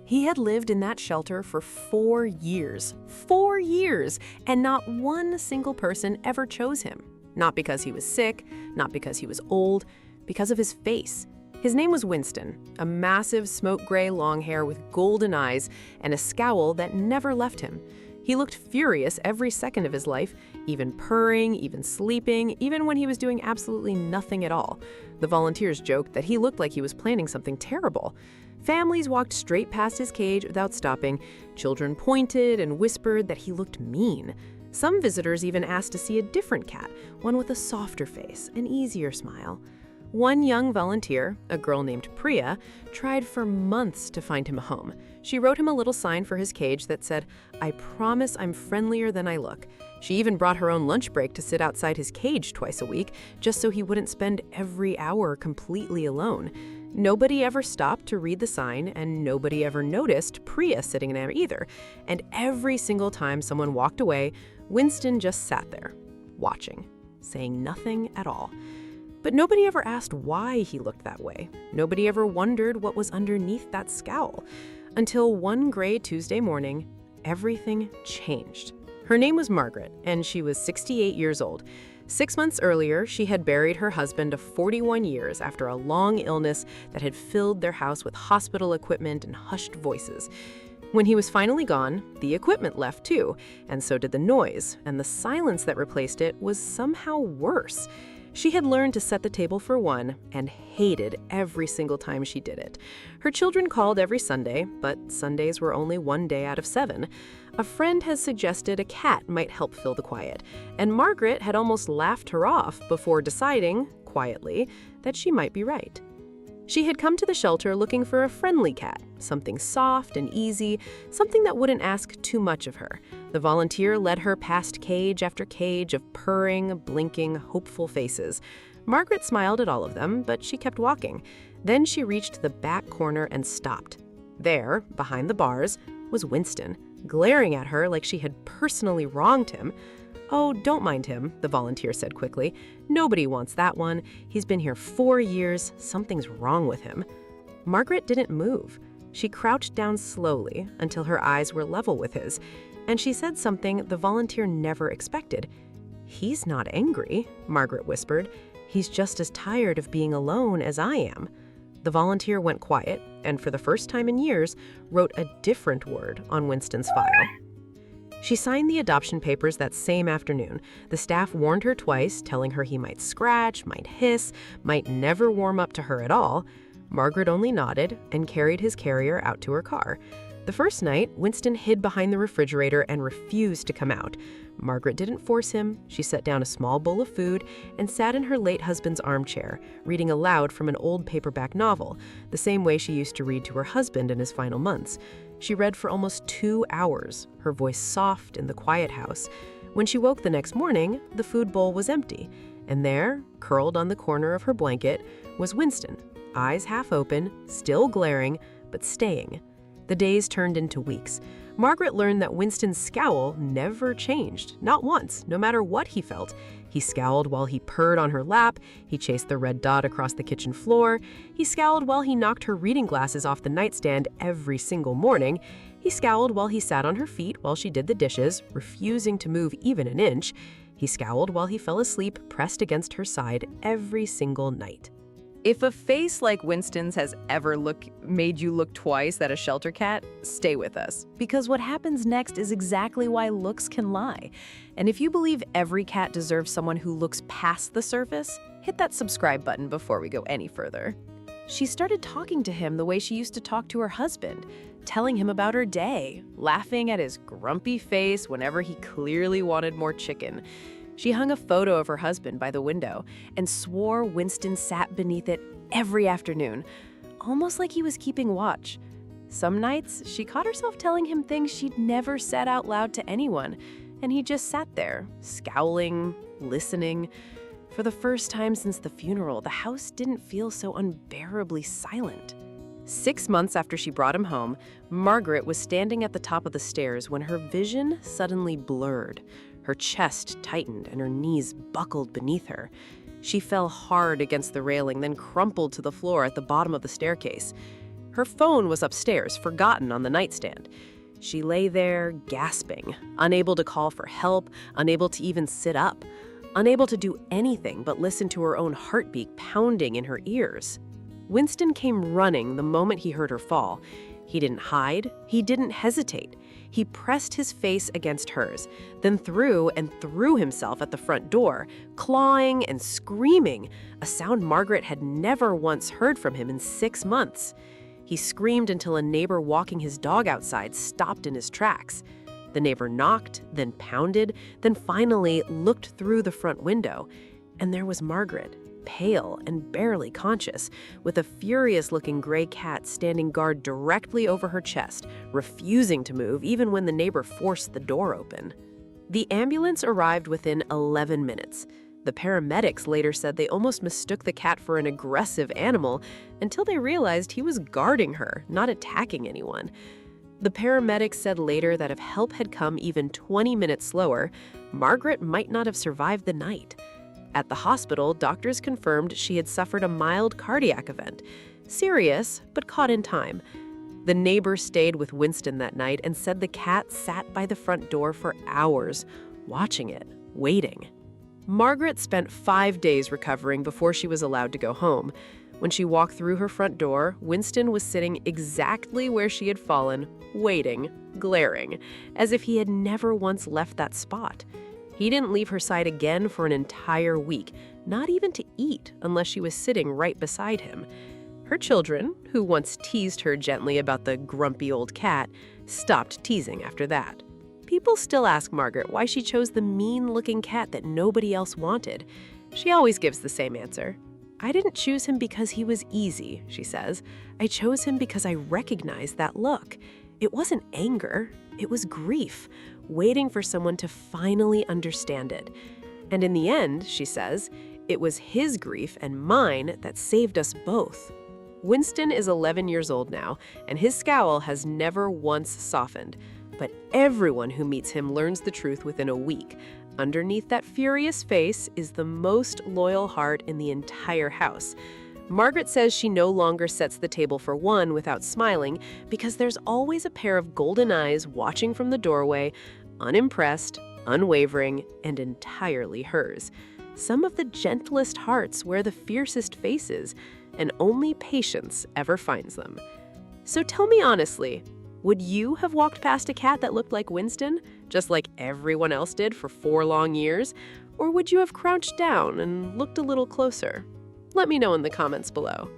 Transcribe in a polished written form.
He had lived in that shelter for 4 years. 4 years! And not one single person ever chose him. Not because he was sick, not because he was old, because of his face. His name was Winston, a massive smoke gray long hair with golden eyes and a scowl that never left him. He looked furious every second of his life, even purring, even sleeping, even when he was doing absolutely nothing at all. The volunteers joked that he looked like he was planning something terrible. Families walked straight past his cage without stopping. Children pointed and whispered that he looked mean. Some visitors even asked to see a different cat, one with a softer face, an easier smile. One young volunteer, a girl named Priya, tried for months to find him a home. She wrote him a little sign for his cage that said, "I promise I'm friendlier than I look." She even brought her own lunch break to sit outside his cage twice a week, just so he wouldn't spend every hour completely alone. Nobody ever stopped to read the sign, and nobody ever noticed Priya sitting there either. And every single time someone walked away, Winston just sat there, watching, saying nothing at all. But nobody ever asked why he looked that way. Nobody ever wondered what was underneath that scowl. Until one gray Tuesday morning, everything changed. Her name was Margaret, and she was 68 years old. 6 months earlier, she had buried her husband of 41 years after a long illness that had filled their house with hospital equipment and hushed voices. When he was finally gone, the equipment left too, and so did the noise, and the silence that replaced it was somehow worse. She had learned to set the table for one and hated every single time she did it. Her children called every Sunday, but Sundays were only one day out of 7. A friend had suggested a cat might help fill the quiet, and Margaret had almost laughed her off before deciding, quietly, that she might be right. She had come to the shelter looking for a friendly cat, something soft and easy, something that wouldn't ask too much of her. The volunteer led her past cage after cage of purring, blinking, hopeful faces. Margaret smiled at all of them, but she kept walking. Then she reached the back corner and stopped. There, behind the bars, was Winston, glaring at her like she had personally wronged him. "Oh, don't mind him," the volunteer said quickly. "Nobody wants that one. He's been here 4 years. Something's wrong with him." Margaret didn't move. She crouched down slowly until her eyes were level with his, and she said something the volunteer never expected. "He's not angry," Margaret whispered. "He's just as tired of being alone as I am." The volunteer went quiet and, for the first time in years, wrote a different word on Winston's file. She signed the adoption papers that same afternoon. The staff warned her twice, telling her he might scratch, might hiss, might never warm up to her at all. Margaret only nodded and carried his carrier out to her car. The first night, Winston hid behind the refrigerator and refused to come out. Margaret didn't force him. She set down a small bowl of food and sat in her late husband's armchair, reading aloud from an old paperback novel, the same way she used to read to her husband in his final months. She read for almost 2 hours, her voice soft in the quiet house. When she woke the next morning, the food bowl was empty, and there, curled on the corner of her blanket, was Winston, eyes half open, still glaring, but staying. The days turned into weeks. Margaret learned that Winston's scowl never changed, not once, no matter what he felt. He scowled while he purred on her lap, he chased the red dot across the kitchen floor, he scowled while he knocked her reading glasses off the nightstand every single morning, he scowled while he sat on her feet while she did the dishes, refusing to move even an inch, he scowled while he fell asleep pressed against her side every single night. If a face like Winston's has ever made you look twice at a shelter cat, stay with us. Because what happens next is exactly why looks can lie. And if you believe every cat deserves someone who looks past the surface, hit that subscribe button before we go any further. She started talking to him the way she used to talk to her husband, telling him about her day, laughing at his grumpy face whenever he clearly wanted more chicken. She hung a photo of her husband by the window and swore Winston sat beneath it every afternoon, almost like he was keeping watch. Some nights, she caught herself telling him things she'd never said out loud to anyone, and he just sat there, scowling, listening. For the first time since the funeral, the house didn't feel so unbearably silent. 6 months after she brought him home, Margaret was standing at the top of the stairs when her vision suddenly blurred. Her chest tightened and her knees buckled beneath her. She fell hard against the railing, then crumpled to the floor at the bottom of the staircase. Her phone was upstairs, forgotten on the nightstand. She lay there, gasping, unable to call for help, unable to even sit up, unable to do anything but listen to her own heartbeat pounding in her ears. Winston came running the moment he heard her fall. He didn't hide, he didn't hesitate. He pressed his face against hers, then threw himself at the front door, clawing and screaming, a sound Margaret had never once heard from him in 6 months. He screamed until a neighbor walking his dog outside stopped in his tracks. The neighbor knocked, then pounded, then finally looked through the front window. And there was Margaret, pale and barely conscious, with a furious-looking gray cat standing guard directly over her chest, refusing to move even when the neighbor forced the door open. The ambulance arrived within 11 minutes. The paramedics later said they almost mistook the cat for an aggressive animal until they realized he was guarding her, not attacking anyone. The paramedics said later that if help had come even 20 minutes slower, Margaret might not have survived the night. At the hospital, doctors confirmed she had suffered a mild cardiac event. Serious, but caught in time. The neighbor stayed with Winston that night and said the cat sat by the front door for hours, watching it, waiting. Margaret spent 5 days recovering before she was allowed to go home. When she walked through her front door, Winston was sitting exactly where she had fallen, waiting, glaring, as if he had never once left that spot. He didn't leave her side again for an entire week, not even to eat unless she was sitting right beside him. Her children, who once teased her gently about the grumpy old cat, stopped teasing after that. People still ask Margaret why she chose the mean-looking cat that nobody else wanted. She always gives the same answer. "I didn't choose him because he was easy," she says. "I chose him because I recognized that look. It wasn't anger, it was grief, waiting for someone to finally understand it. And in the end," she says, "it was his grief and mine that saved us both." Winston is 11 years old now, and his scowl has never once softened. But everyone who meets him learns the truth within a week. Underneath that furious face is the most loyal heart in the entire house. Margaret says she no longer sets the table for one without smiling because there's always a pair of golden eyes watching from the doorway, unimpressed, unwavering, and entirely hers. Some of the gentlest hearts wear the fiercest faces, and only patience ever finds them. So tell me honestly, would you have walked past a cat that looked like Winston, just like everyone else did for 4 long years? Or would you have crouched down and looked a little closer? Let me know in the comments below.